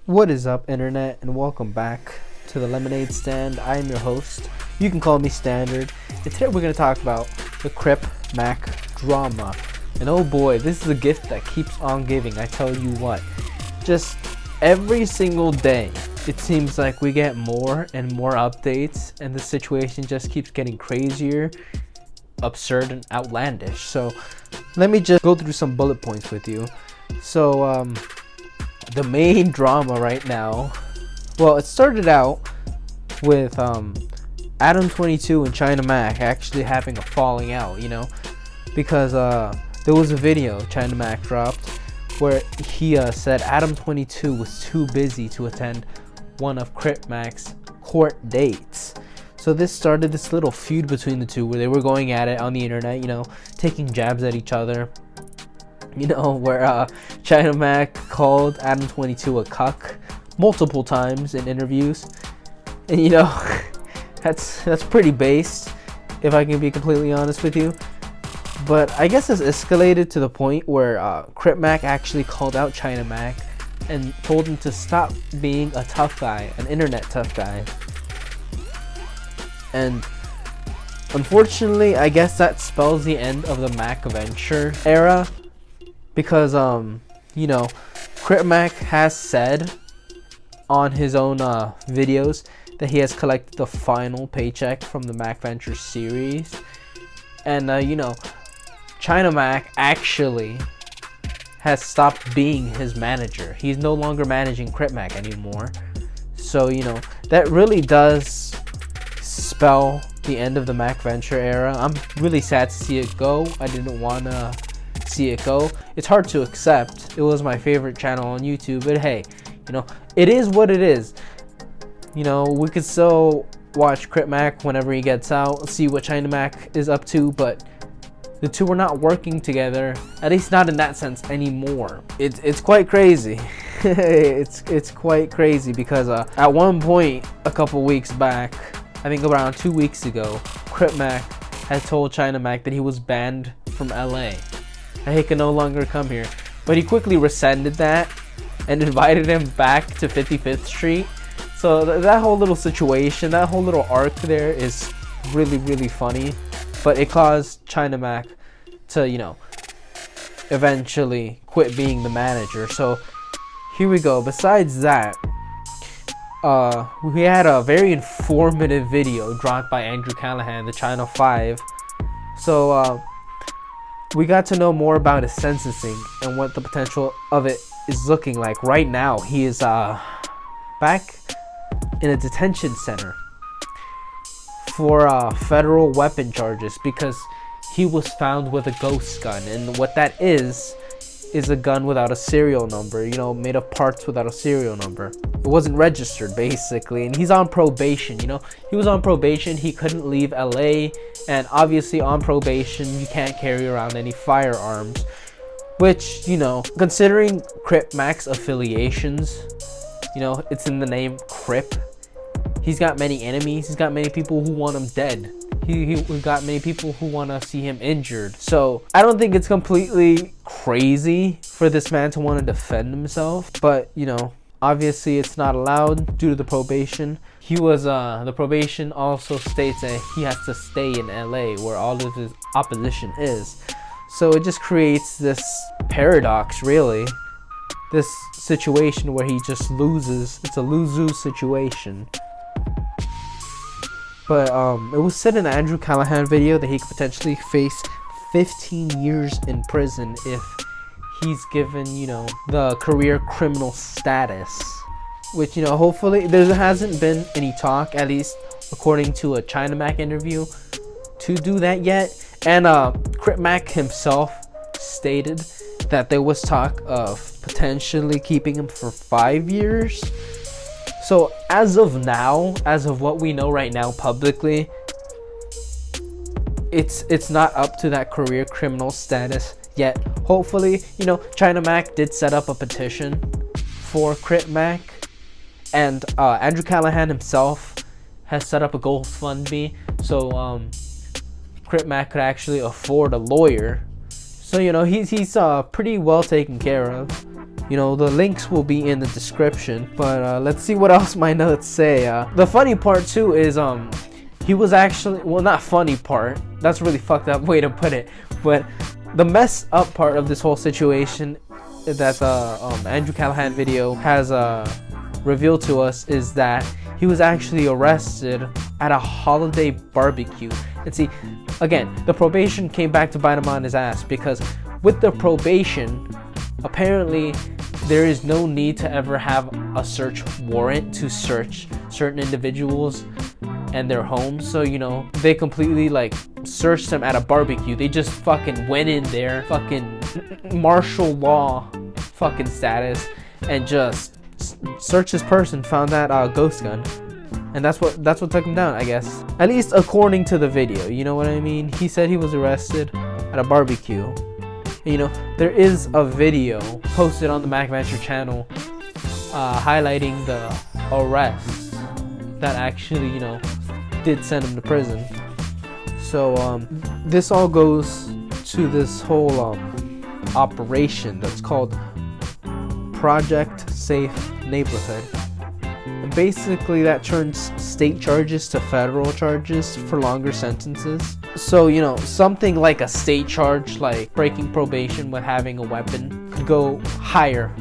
What is up, internet, and welcome back to the Lemonade Stand. I am your host. You can call me Standard. And today we're going to talk about the Crip Mac drama. And oh boy, this is a gift that keeps on giving, I tell you what. Just every single day, it seems like we get more and more updates, and the situation just keeps getting crazier, absurd, and outlandish. So let me just go through some bullet points with you. So, the main drama right now, well, it started out with Adam22 and China Mac actually having a falling out, because there was a video China Mac dropped where he said Adam22 was too busy to attend one of Crip Mac's court dates. So this started this little feud between the two where they were going at it on the internet, taking jabs at each other. Where China Mac called Adam22 a cuck multiple times in interviews. And that's pretty based, if I can be completely honest with you. But I guess it's escalated to the point where Crip Mac actually called out China Mac and told him to stop being a tough guy, an internet tough guy. And unfortunately, I guess that spells the end of the Macventures era. Because, Crip Mac has said on his own videos that he has collected the final paycheck from the Macventures series. And, China Mac actually has stopped being his manager. He's no longer managing Crip Mac anymore. So, that really does spell the end of the Macventure era. I'm really sad to see it go. I didn't want to see it go. It's hard to accept. It was my favorite channel on YouTube, but hey, it is what it is. We could still watch Crip Mac whenever he gets out, see what China Mac is up to, but the two are not working together, at least not in that sense anymore. It's quite crazy. it's quite crazy because at one point a couple weeks back, I think around 2 weeks ago, Crip Mac had told China Mac that he was banned from LA. He can no longer come here, but he quickly rescinded that and invited him back to 55th Street. So that whole little situation, that whole little arc there is really, really funny, but it caused China Mac to, eventually quit being the manager. So here we go. Besides that, we had a very informative video dropped by Andrew Callahan, the China 5. So, we got to know more about his sentencing and what the potential of it is looking like. Right now, he is back in a detention center for federal weapon charges because he was found with a ghost gun. And what that is a gun without a serial number, made of parts without a serial number. It wasn't registered, basically, and he's on probation. He was on probation. He couldn't leave LA, and obviously on probation you can't carry around any firearms, which, considering Crip Mac's affiliations, it's in the name Crip. He's got many enemies. He's got many people who want him dead. He got many people who want to see him injured. So I don't think it's completely crazy for this man to want to defend himself, but obviously it's not allowed due to the probation. He was the probation also states that he has to stay in LA where all of his opposition is. So it just creates this paradox, really. This situation where he just loses. It's a lose-lose situation. But it was said in the Andrew Callahan video that he could potentially face 15 years in prison if he's given, the career criminal status. Which, hopefully, there hasn't been any talk, at least according to a China Mac interview, to do that yet. And Crip Mac himself stated that there was talk of potentially keeping him for 5 years. So as of now, as of what we know right now publicly, it's not up to that career criminal status yet. Hopefully, China Mac did set up a petition for Crip Mac, and Andrew Callahan himself has set up a GoFundMe so Crip Mac could actually afford a lawyer. So he's pretty well taken care of. You know, the links will be in the description. But let's see what else my notes say. The funny part too is he was actually, well, not funny part, that's a really fucked up way to put it, but the mess up part of this whole situation that the Andrew Callahan video has revealed to us is that he was actually arrested at a holiday barbecue. And see, again, the probation came back to bite him on his ass, because with the probation, apparently there is no need to ever have a search warrant to search certain individuals and their homes. So, you know, they completely like searched them at a barbecue. They just fucking went in there, fucking martial law fucking status, and just searched this person, found that ghost gun, and that's what took him down, I guess. At least according to the video, you know what I mean? He said he was arrested at a barbecue. You know, there is a video posted on the Macventures channel highlighting the arrest that actually, you know, did send him to prison. So this all goes to this whole operation that's called Project Safe Neighborhood. And basically that turns state charges to federal charges for longer sentences. So, you know, something like a state charge, like breaking probation with having a weapon, could go higher.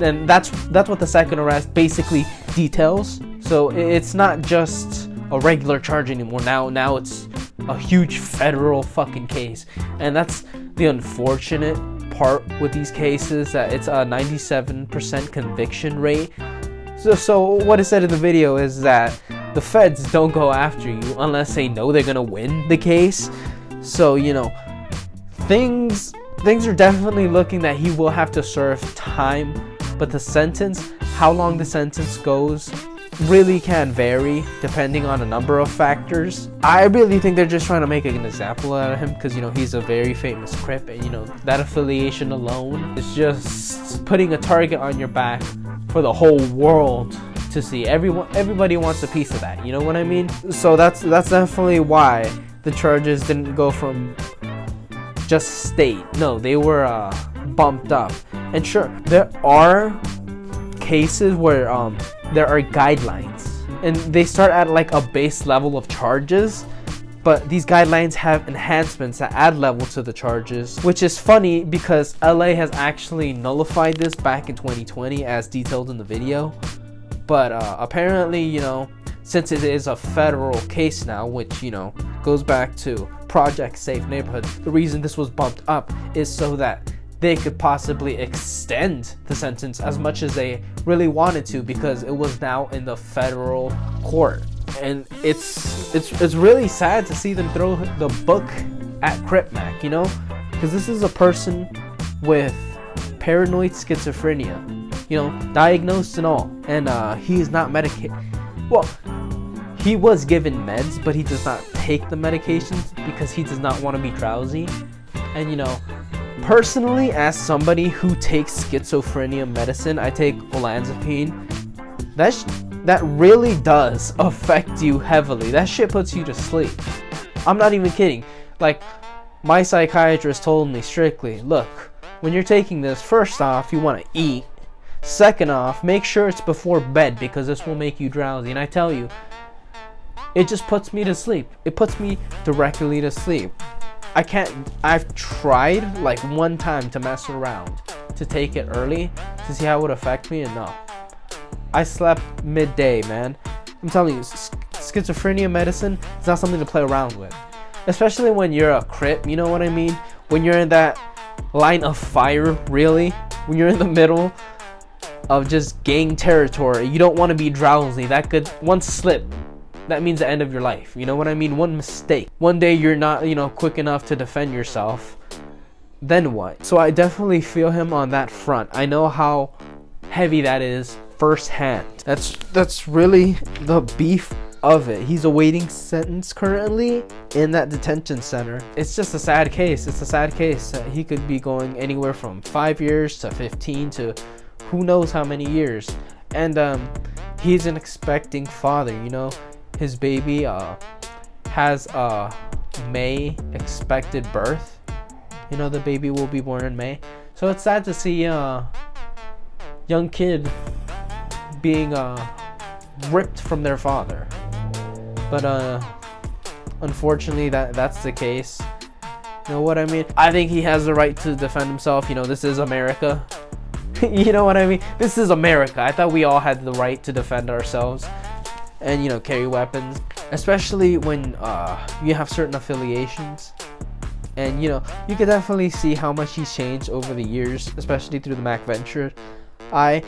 And that's what the second arrest basically details. So it's not just a regular charge anymore. Now it's a huge federal fucking case. And that's the unfortunate part with these cases, that it's a 97% conviction rate. So what it said in the video is that the feds don't go after you unless they know they're gonna win the case. So, you know, things are definitely looking that he will have to serve time, but the sentence, how long the sentence goes, really can vary depending on a number of factors. I really think they're just trying to make an example out of him, because, you know, he's a very famous Crip, and, you know, that affiliation alone is just putting a target on your back for the whole world to see. Everybody wants a piece of that, you know what I mean? So that's definitely why the charges didn't go from just state. No, they were bumped up. And sure, there are cases where there are guidelines, and they start at like a base level of charges, but these guidelines have enhancements that add level to the charges, which is funny because LA has actually nullified this back in 2020 as detailed in the video. But apparently, you know, since it is a federal case now, which, you know, goes back to Project Safe Neighborhood, the reason this was bumped up is so that they could possibly extend the sentence as much as they really wanted to, because it was now in the federal court. And it's really sad to see them throw the book at Crip Mac, you know, because this is a person with paranoid schizophrenia, you know, diagnosed and all, and he is not medicated. Well, he was given meds, but he does not take the medications because he does not want to be drowsy. And, you know, personally, as somebody who takes schizophrenia medicine, I take olanzapine. That really does affect you heavily. That shit puts you to sleep. I'm not even kidding. Like, my psychiatrist told me strictly, look, when you're taking this, first off, you want to eat. Second off, make sure it's before bed, because this will make you drowsy. And I tell you, it just puts me to sleep. It puts me directly to sleep. I've tried like one time to mess around, to take it early, to see how it would affect me, and no. I slept midday, man. I'm telling you, schizophrenia medicine is not something to play around with. Especially when you're a Crip, you know what I mean? When you're in that line of fire, really. When you're in the middle of just gang territory, you don't want to be drowsy. That could, one slip, that means the end of your life. You know what I mean? One mistake. One day you're not, you know, quick enough to defend yourself. Then what? So I definitely feel him on that front. I know how heavy that is firsthand. That's really the beef of it. He's awaiting sentence currently in that detention center. It's just a sad case. It's a sad case. He could be going anywhere from 5 years to 15 to who knows how many years. And he's an expecting father, you know. His baby has a May expected birth. You know, the baby will be born in May. So it's sad to see young kid being ripped from their father. But unfortunately that's the case. You know what I mean? I think he has the right to defend himself. You know, this is America. You know what I mean? This is America. I thought we all had the right to defend ourselves and, you know, carry weapons, especially when you have certain affiliations. And, you know, you can definitely see how much he's changed over the years, especially through the Macventures. I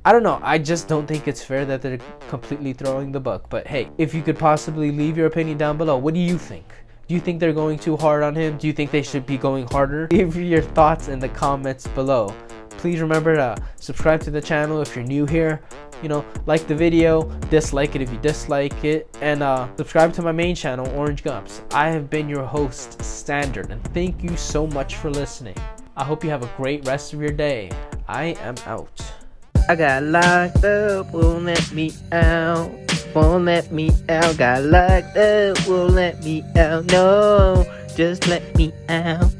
don't know. I just don't think it's fair that they're completely throwing the book. But hey, if you could possibly leave your opinion down below, what do you think? Do you think they're going too hard on him? Do you think they should be going harder? Leave your thoughts in the comments below. Please remember to subscribe to the channel if you're new here. You know, like the video, dislike it if you dislike it, and subscribe to my main channel, Orange Gumps. I have been your host, Standard, and thank you so much for listening. I hope you have a great rest of your day. I am out. I got locked up, won't let me out. Won't let me out. Got locked up, won't let me out. No, just let me out.